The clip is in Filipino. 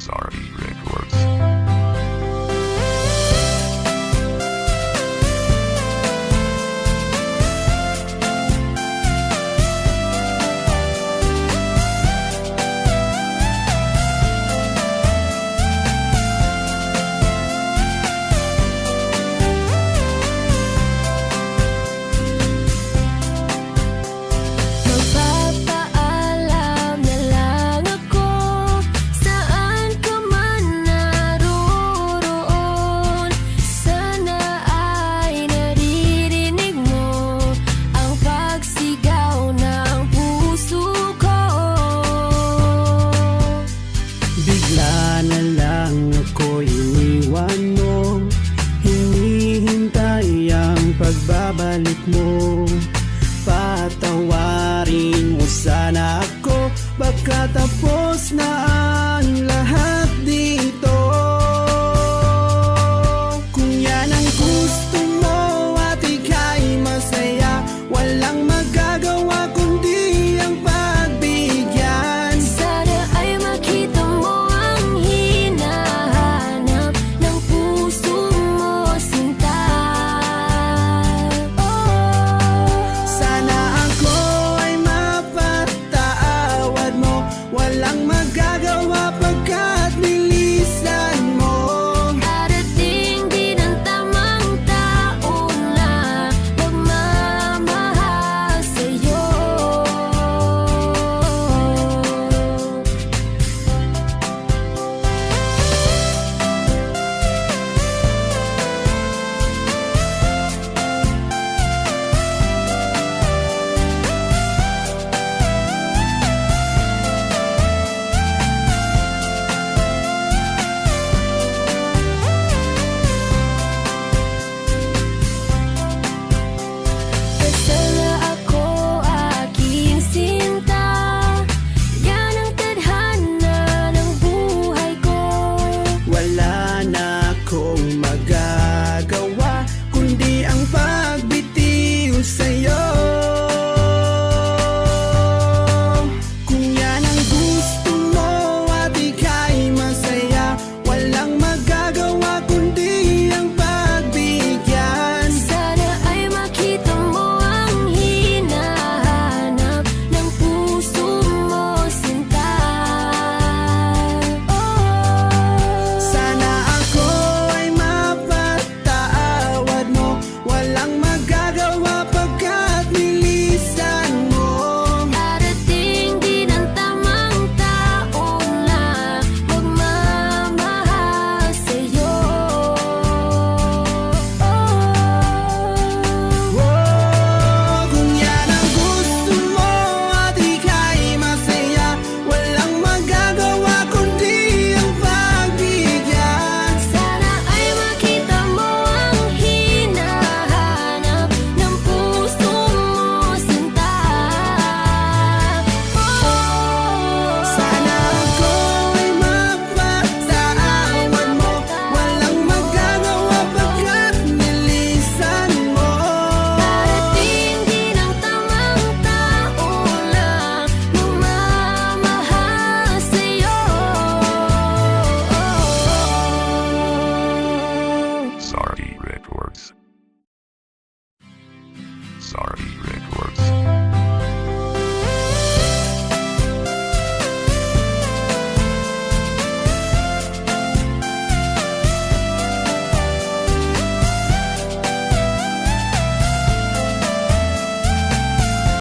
SRE Records. Magpapaalam na lang ako, saan ka man naroroon. Sana ay naririnig mo ang pagsigaw ng puso ko. Bigla na lang ako iniwan mo, hinihintay ang pagbabalik mo. Patawarin mo sana ako, baka tapos na ang lahat dito. Kung yan ang gusto mo at ika'y masaya, walang magagawa kundi ang pagbigyan. Sana ay makita mo ang hinahanap ng puso mo, sinta. Sana ako ay mapatawad mo, walang magagawa pagka